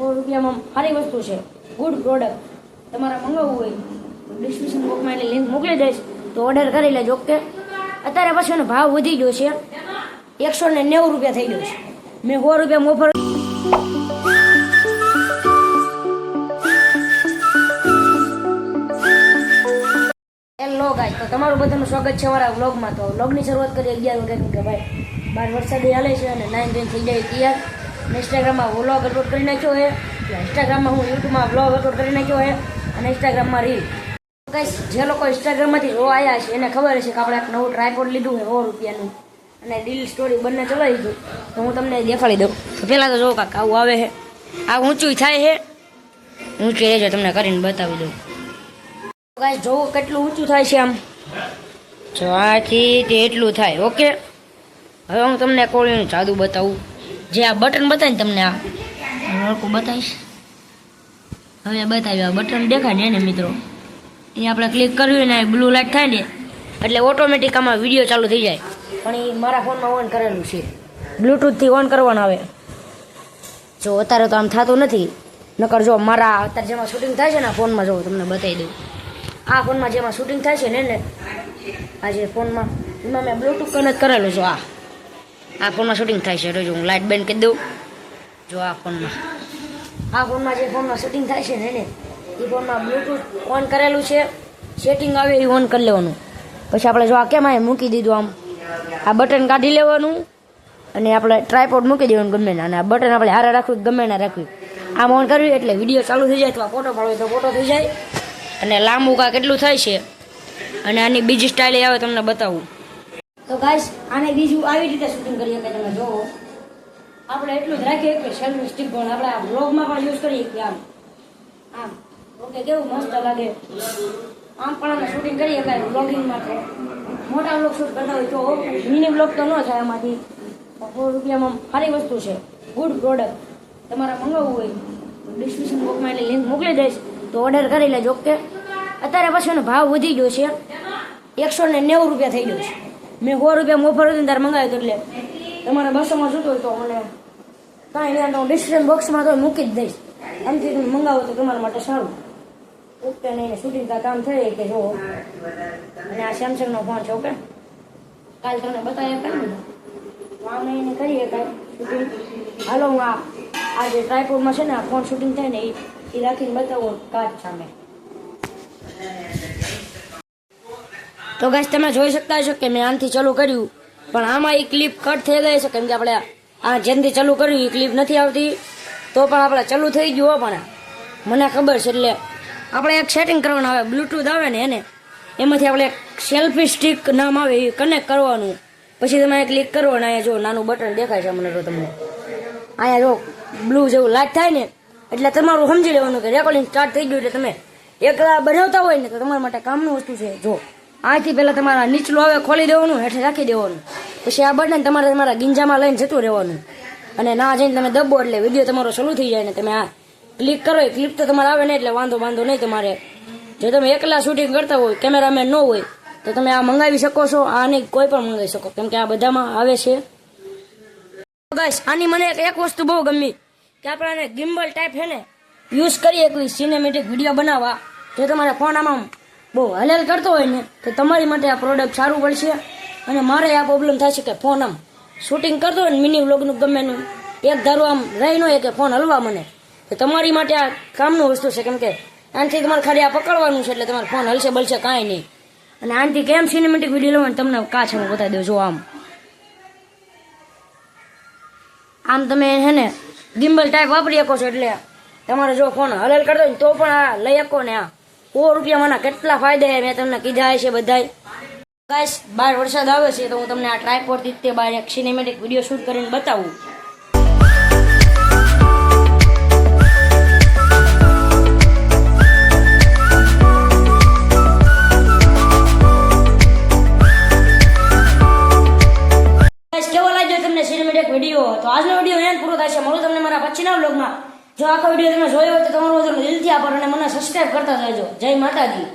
₹100 સારી વસ્તુ છે, ગુડ પ્રોડક્ટ. તમારે મંગાવવું હોય તો ડિસ્ક્રિપ્શન બોક્સમાં એની લિંક મોકલી દઈશ, તો ઓર્ડર કરી લેજો. ઓકે, અત્યારે પછી એનો ભાવ વધી ગયો છે, ₹190 થઈ ગયો છે. મેં ₹100 ઓફર. હેલો ગાઈસ, તો તમારું બધાનું સ્વાગત છે અમારા વ્લોગમાં. તો વ્લોગની શરૂઆત કરીએ 11 વાગ્યાની કે ભાઈ બહાર વરસાદ હાલે છે અને 9 થઈ જાય તૈયાર. ઇન્સ્ટાગ્રામમાં વ્લોગ અપલોડ કરી નાખ્યો છે, ઇન્સ્ટાગ્રામમાં હું યુટ્યુબમાં વ્લોગ અપલોડ કરી નાખ્યો છે અને ઇન્સ્ટાગ્રામમાં રીલ. ગાઈસ, જે લોકો ઇન્સ્ટાગ્રામમાંથી જોવા આવ્યા છે એને ખબર છે કે આપણે એક નવું ટ્રાયપોડ લીધું છે ₹100 અને રીલ સ્ટોરી બંને ચલાવી દીધું. તો હું તમને દેખાડી દઉં. તો પહેલાં તો જો કાંક આવું આવે છે, આ ઊંચું થાય છે, ઊંચું રહેજો, તમને કરીને બતાવી દઉં. ગાઈસ, જોવો કેટલું ઊંચું થાય છે. આમ જો આથી તે એટલું થાય. ઓકે, હવે હું તમને કોળીનું જાદુ બતાવું. જે આ બટન બતાવીને તમને આ લડકું બતાવીશ. હવે બતાવ્યું, આ બટન દેખાય ને મિત્રો, એ આપણે ક્લિક કરવી ને બ્લુ લાઇટ થાય ને એટલે ઓટોમેટિક આમાં વિડીયો ચાલુ થઈ જાય. પણ એ મારા ફોનમાં ઓન કરેલું છે, બ્લૂટૂથથી ઓન કરવાનું આવે. જો અત્યારે તો આમ થતું નથી, નકર જો મારા અત્યારે જેમાં શૂટિંગ થાય છે ને ફોનમાં, જો તમને બતાવી દઉં. આ ફોનમાં જેમાં શૂટિંગ થાય છે ને આ જે ફોનમાં એમાં મેં બ્લૂટૂથ કનેક્ટ કરેલું છે. આ ફોનમાં શૂટિંગ થાય છે. જો હું લાઇટ બંધ કરી દઉં. જો આ ફોનમાં જે ફોનમાં શૂટિંગ થાય છે ને એ ફોનમાં બ્લૂટૂથ ઓન કરેલું છે. સેટિંગ આવે એ ઓન કરી લેવાનું. પછી આપણે જો આ કેમ આ મૂકી દીધું, આમ આ બટન કાઢી લેવાનું અને આપણે ટ્રાયપોડ મૂકી દેવાનું ગમે ને, અને આ બટન આપણે હારે રાખવું ગમે ના રાખવું. આમ ઓન કરવી એટલે વિડીયો ચાલુ થઈ જાય, અથવા ફોટો પાડવો તો ફોટો થઈ જાય. અને લાંબુ કા કેટલું થાય છે. અને આની બીજી સ્ટાઇલ આવે તમને બતાવું. તો ગાઈસ, આને બીજું આવી રીતે શૂટિંગ કરીએ કે તમે જોવો. આપણે એટલું જ રાખીએ કે સેલ્ફી સ્ટિક પણ આપણે આ બ્લોગમાં પણ યુઝ કરીએ કે આમ આમ. ઓકે, કેવું મસ્ત લાગે. આમ પણ અમે શૂટિંગ કરીએ કાંઈ બ્લોગિંગમાં. તો મોટા બ્લોગ શૂટ કરતા હોય તો મિની બ્લોગ તો ન થાય એમાંથી. ₹100 સારી વસ્તુ છે, ગુડ પ્રોડક્ટ. તમારે મંગાવવું હોય તો ડિસ્ક્રિપ્શન બોક્સમાં એની લિંક મોકલી દઈશ, તો ઓર્ડર કરી લેજો. ઓકે, અત્યારે પછી એનો ભાવ વધી ગયો છે, ₹190 થઈ ગયો છે. મેં ₹100 ઓફર હતી ત્યારે મંગાવ્યું એટલે તમારે 200માં જોતું હોય તો મને કાંઈ નહીં, તો ડિસ્ક્રિપ્શન બોક્સમાં તો મૂકી જ દઈશ. આમથી તમે મંગાવો તો તમારા માટે સારું. ઓકે, નહીં શૂટિંગ કામ થાય કે જો. અને આ સેમસંગનો ફોન છે. ઓકે, કાલે તમને બતાવ્યા કાંઈ આમ એને કરીએ કાંઈ શૂટિંગ. હાલો, હું આ જે ટ્રાયપોડમાં છે ને આ ફોન શૂટિંગ થાય ને એ રાખીને બતાવું કાચ સામે. તો ગાઈસ, તમે જોઈ શકતા છો કે મેં આનાથી ચાલુ કર્યું, પણ આમાં એ ક્લિપ કટ થઈ ગઈ છે. કેમ કે આપણે આ જેનથી ચાલુ કર્યું એ ક્લિપ નથી આવતી, તો પણ આપણે ચાલુ થઈ ગયું. પણ મને ખબર છે એટલે આપણે એક સેટિંગ કરવાનું આવે, બ્લૂટૂથ આવે ને એને એમાંથી આપણે એક સેલ્ફી સ્ટિક નામ આવે એ કનેક્ટ કરવાનું. પછી તમે ક્લિક કરો ને અહીંયા જો નાનું બટન દેખાય છે મને, તો તમને અહીંયા જો બ્લુ જેવું લાઇટ થાય ને એટલે તમારું સમજી લેવાનું કે રેકોર્ડિંગ સ્ટાર્ટ થઈ ગયું. એટલે તમે એકલા બનાવતા હોય ને તો તમારા માટે કામનું વસ્તુ છે. જો આથી પહેલાં તમારા નીચલું આવે ખોલી દેવાનું, હેઠે રાખી દેવાનું. પછી આ બટન તમારે તમારા ગીંજામાં લઈને જતું રહેવાનું, અને ના જઈને તમે દબો એટલે વિડીયો તમારો ચાલુ થઈ જાય ને તમે આ ક્લિક કરો. એ ક્લિપ તો તમારે આવે ને એટલે વાંધો નહીં તમારે. જો તમે એકલા શૂટિંગ કરતા હોય, કેમેરામેન ન હોય, તો તમે આ મંગાવી શકો છો. આની કોઈ પણ મંગાવી શકો, કેમ કે આ બધામાં આવે છે. ગાઈસ, આની મને એક વસ્તુ બહુ ગમી કે આપણે ગિમ્બલ ટાઈપ છે ને યુઝ કરીએ કોઈ સિનેમેટિક વિડીયો બનાવવા. જો તમારે ફોન આમાં બહુ હલેલ કરતો હોય ને તો તમારી માટે આ પ્રોડક્ટ સારું પડશે. અને મારે આ પ્રોબ્લેમ થાય છે કે ફોન આમ શૂટિંગ કરતો હોય ને મિની વ્લોગનું ગમેનું એક ધારું આમ રહી ન હોય કે ફોન હલવા મને, તો તમારી માટે આ કામનું વસ્તુ છે. કેમ કે આનાથી તમારે ખાલી આ પકડવાનું છે એટલે તમારો ફોન હલશે બલશે કાંઈ નહીં. અને આનાથી કેમ સિનેમેટિક વિડીયો લેવાનું તમને કાચ હું બતાવી દઉં. જો આમ તમે હે ને ગિમ્બલ ટાઈપ વાપરી શકો છો, એટલે તમારે જો ફોન હલેલ કરતો હોય તો પણ આ લઈ શકો ને. આ ₹100 ના કેટલા ફાયદા મેં તમને કીધા છે બધાય. ગાઈસ, બહાર વરસાદ આવે છે તો હું તમને આ ટ્રાયપોડથી તે બહાર એક સિનેમેટિક વિડીયો શૂટ કરીને બતાવું. કેવો લાગ્યો તમને સિનેમેટિક વિડીયો? તો આજનો વિડીયો અહીંયા પૂરો થાય છે. મળું તમને મારા પછીના વ્લોગમાં. જો આખો વિડીયો તમે જોયો હોય તો તમારો દિલથી આભાર અને મને સબસ્ક્રાઇબ કરતા જજો. જય માતાજી.